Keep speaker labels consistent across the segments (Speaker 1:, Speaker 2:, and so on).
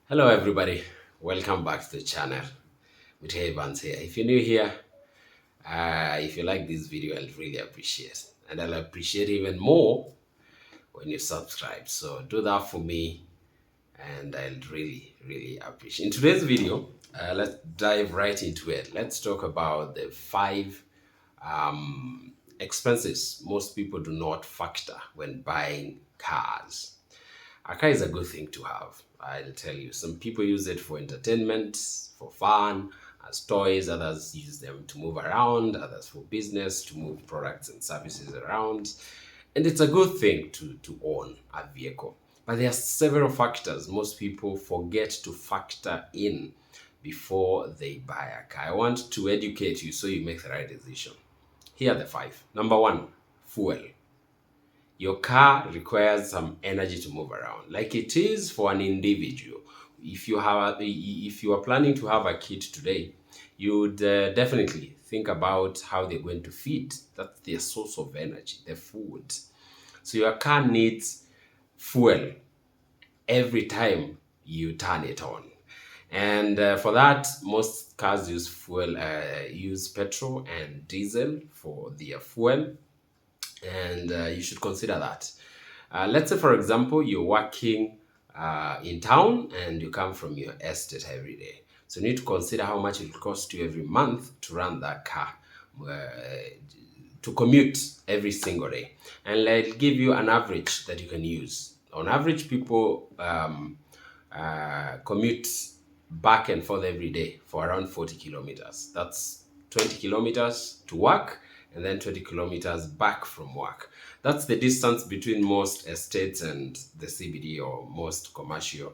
Speaker 1: Hello, everybody. Welcome back to the channel. With Evans here. If you're new here, if you like this video, I'll really appreciate, and I'll appreciate even more when you subscribe. So do that for me, and I'll really appreciate. In today's video, let's dive right into it. Let's talk about the five expenses most people do not factor when buying cars. A car is a good thing to have. I'll tell you. Some people use it for entertainment, for fun, as toys. Others use them to move around. Others for business, to move products and services around. And it's a good thing to own a vehicle. But there are several factors most people forget to factor in before they buy a car. I want to educate you so you make the right decision. Here are the five. Number one, fuel. Your car requires some energy to move around, like it is for an individual. If you are planning to have a kid today, you'd definitely think about how they're going to feed. That's their source of energy, the food. So your car needs fuel every time you turn it on. And for that, most cars use petrol and diesel for their fuel, and you should consider that. Let's say, for example, you're working in town and you come from your estate every day. So you need to consider how much it will cost you every month to run that car, uh, to commute every single day. And I'll give you an average that you can use. On average, people commute back and forth every day for around 40 kilometers. That's 20 kilometers to work and then 20 kilometers back from work. That's the distance between most estates and the CBD or most commercial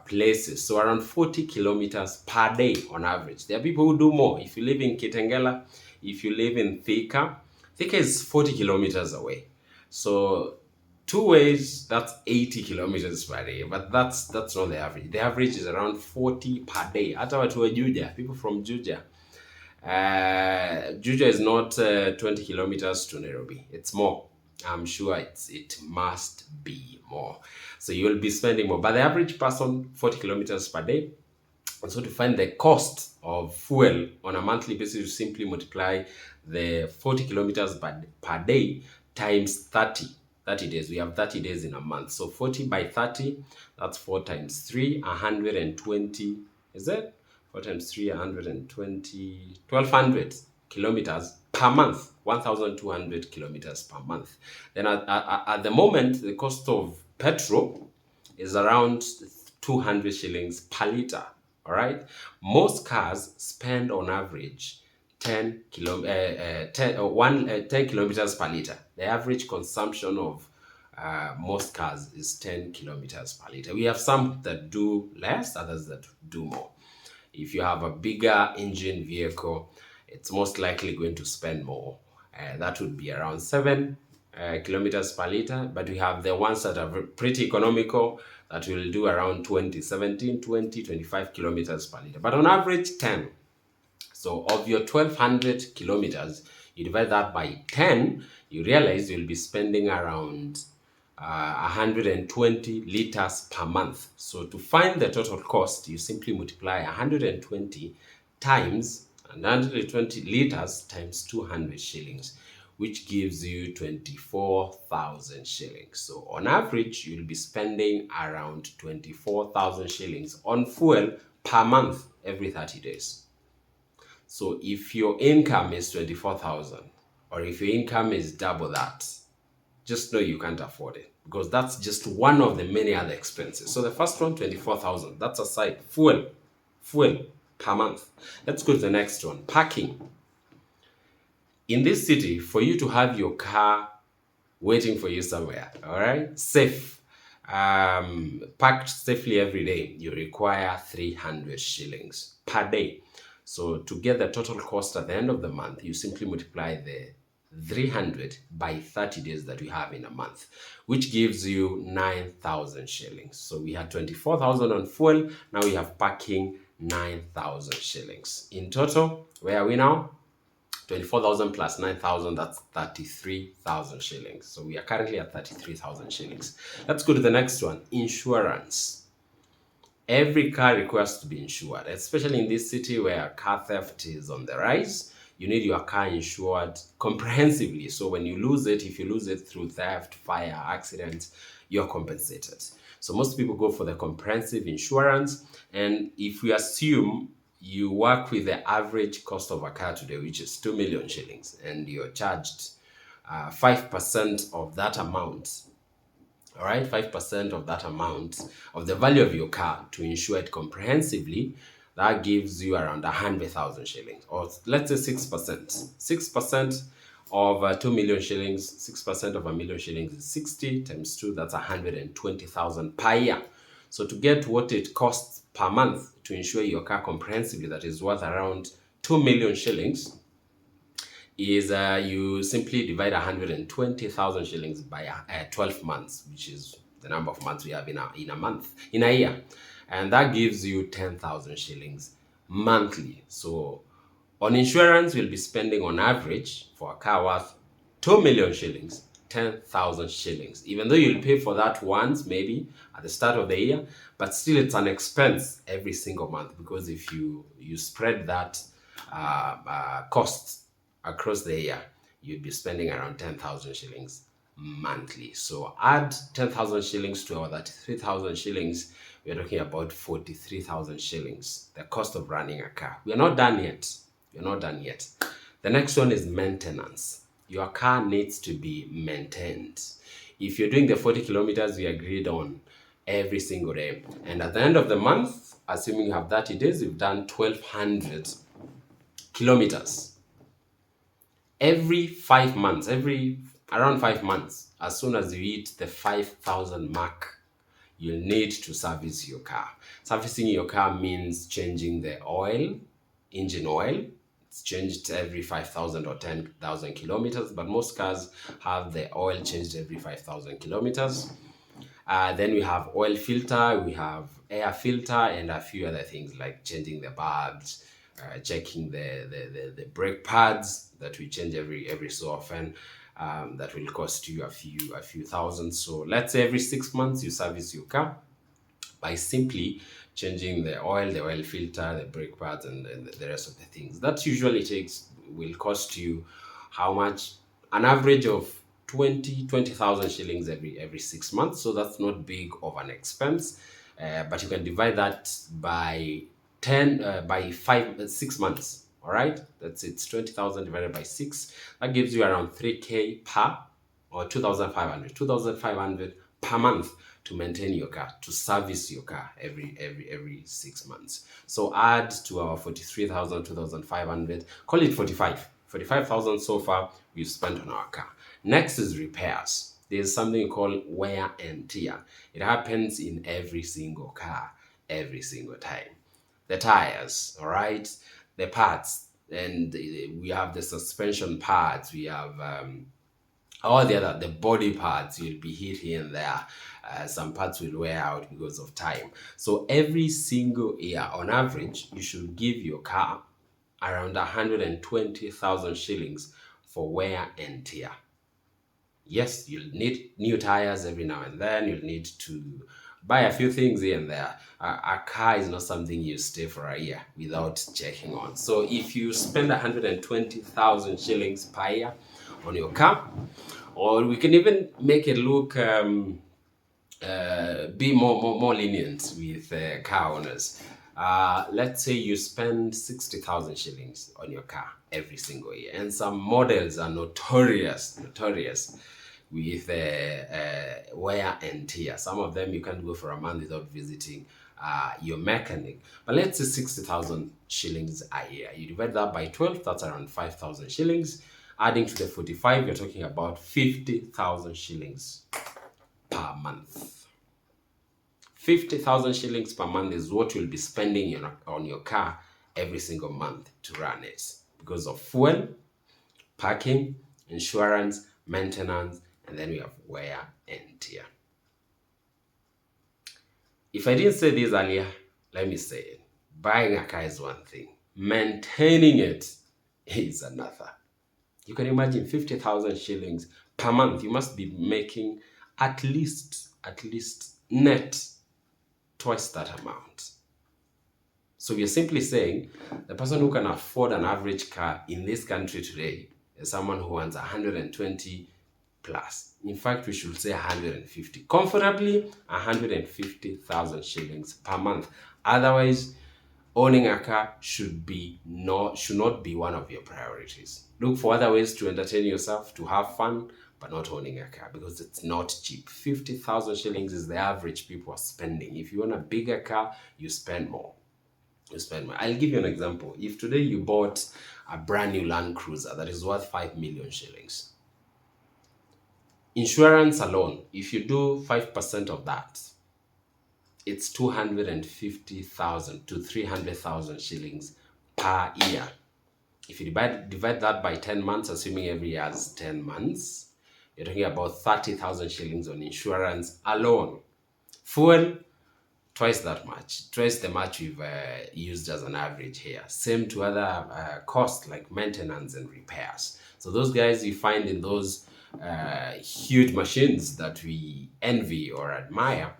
Speaker 1: places. So around 40 kilometers per day on average. There are people who do more. If you live in Kitengela, if you live in Thika, Thika is 40 kilometers away. So two ways, that's 80 kilometers per day, but that's not the average. The average is around 40 per day. Hata watu wa Juja, people from Juja, Juja is not 20 kilometers to Nairobi. It's more. I'm sure it must be more. So you'll be spending more. But the average person, 40 kilometers per day. And so to find the cost of fuel on a monthly basis, you simply multiply the 40 kilometers per day times 30 days. We have 30 days in a month. So 40 by 30, that's 4 times 3, 120. Is it? 4 times 3, 120, 1200 kilometers per month, 1,200 kilometers per month. Then at the moment, the cost of petrol is around 200 shillings per liter. All right. Most cars spend on average 10 kilometers per liter. The average consumption of most cars is 10 kilometers per liter. We have some that do less, others that do more. If you have a bigger engine vehicle, it's most likely going to spend more. That would be around 7 kilometers per liter, but we have the ones that are pretty economical that will do around 20, 17, 20, 25 kilometers per liter, but on average 10. So of your 1200 kilometers, you divide that by 10, you realize you'll be spending around 120 liters per month. So to find the total cost, you simply multiply 120 times 120 liters times 200 shillings, which gives you 24,000 shillings. So on average, you'll be spending around 24,000 shillings on fuel per month every 30 days. So if your income is 24,000, or if your income is double that, just know you can't afford it, because that's just one of the many other expenses. So the first one, 24,000, that's aside. Fuel per month. Let's go to the next one, parking. In this city, for you to have your car waiting for you somewhere, all right, safe, parked safely every day, you require 300 shillings per day. So to get the total cost at the end of the month, you simply multiply the 300 by 30 days that we have in a month, which gives you 9,000 shillings. So we had 24,000 on fuel. Now we have parking, 9,000 shillings. In total, where are we now? 24,000 plus 9,000, that's 33,000 shillings. So we are currently at 33,000 shillings. Let's go to the next one, insurance. Every car requires to be insured, especially in this city where car theft is on the rise. You need your car insured comprehensively. So when you lose it, if you lose it through theft, fire, accident, you're compensated. So most people go for the comprehensive insurance. And if we assume you work with the average cost of a car today, which is 2 million shillings, and you're charged 5% of that amount, all right, 5% of that amount of the value of your car to insure it comprehensively, that gives you around 100,000 shillings, or let's say 6%. 6% of 2 million shillings, 6% of a million shillings is 60 times 2, that's 120,000 per year. So to get what it costs per month to insure your car comprehensively, that is worth around 2 million shillings, is you simply divide 120,000 shillings by 12 months, which is the number of months we have in a year. And that gives you 10,000 shillings monthly. So on insurance, we'll be spending on average for a car worth 2 million shillings, 10,000 shillings. Even though you'll pay for that once, maybe at the start of the year, but still it's an expense every single month, because if you spread that cost across the year, you'd be spending around 10,000 shillings monthly. So add 10,000 shillings to our 33,000 shillings, we're talking about 43,000 shillings, the cost of running a car. We're not done yet. We're not done yet. The next one is maintenance. Your car needs to be maintained. If you're doing the 40 kilometers we agreed on every single day, and at the end of the month, assuming you have 30 days, you've done 1,200 kilometers. Every 5 months, around 5 months, as soon as you hit the 5,000 mark, you'll need to service your car. Servicing your car means changing the oil, engine oil. It's changed every 5,000 or 10,000 kilometers, but most cars have the oil changed every 5,000 kilometers. Then we have oil filter, we have air filter, and a few other things like changing the bulbs, checking the brake pads that we change every so often. That will cost you a few thousand. So let's say every 6 months you service your car by simply changing the oil filter, the brake pads, and the rest of the things. That usually will cost you how much? An average of 20,000 shillings every 6 months. So that's not big of an expense, but you can divide that by 6 months. All right, it's 20,000 divided by 6. That gives you around 3k per, or 2,500 per month to maintain your car, to service your car every 6 months. So add to our 43,000, 2,500, call it 45,000 so far we've spent on our car. Next is repairs. There's something called wear and tear. It happens in every single car, every single time. The tires, all right, the parts, and we have the suspension parts, we have all the body parts will be hit here and there. Some parts will wear out because of time. So every single year, on average, you should give your car around 120,000 shillings for wear and tear. Yes, you'll need new tires every now and then. You'll need to buy a few things here and there. A car is not something you stay for a year without checking on. So if you spend 120,000 shillings per year on your car, or we can even make it look be more lenient with car owners. Let's say you spend 60,000 shillings on your car every single year, and some models are notorious with wear and tear. Some of them you can't go for a month without visiting your mechanic. But let's say 60,000 shillings a year. You divide that by 12, that's around 5,000 shillings. Adding to the 45, you're talking about 50,000 shillings per month. 50,000 shillings per month is what you'll be spending on your car every single month to run it, because of fuel, parking, insurance, maintenance, and then we have wear and tear. If I didn't say this earlier, let me say it. Buying a car is one thing. Maintaining it is another. You can imagine 50,000 shillings per month. You must be making at least net twice that amount. So we are simply saying the person who can afford an average car in this country today is someone who earns 120 plus. In fact, we should say 150. Comfortably, 150,000 shillings per month. Otherwise, owning a car should not be one of your priorities. Look for other ways to entertain yourself, to have fun, but not owning a car, because it's not cheap. 50,000 shillings is the average people are spending. If you want a bigger car, you spend more. I'll give you an example. If today you bought a brand new Land Cruiser that is worth 5 million shillings, insurance alone, if you do 5% of that, it's 250,000 to 300,000 shillings per year. If you divide that by 10 months, assuming every year has 10 months, you're talking about 30,000 shillings on insurance alone. Fuel, twice the much we've used as an average here. Same to other costs like maintenance and repairs. So those guys you find in those huge machines that we envy or admire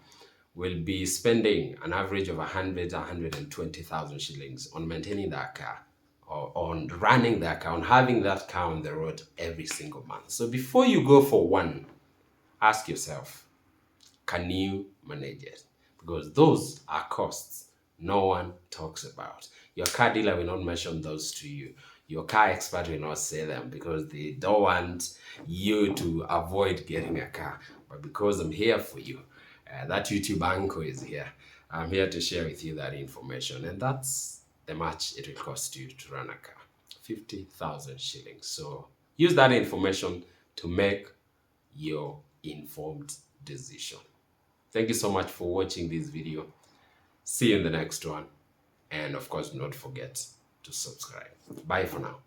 Speaker 1: will be spending an average of 120,000 shillings on maintaining that car, or on running that car, on having that car on the road every single month. So before you go for one, ask yourself, can you manage it? Because those are costs no one talks about. Your car dealer will not mention those to you. Your car expert will not say them because they don't want you to avoid getting a car. But because I'm here for you, that YouTube anchor is here. I'm here to share with you that information. And that's the much it will cost you to run a car. 50,000 shillings. So use that information to make your informed decision. Thank you so much for watching this video. See you in the next one. And of course, do not forget to subscribe. Bye for now.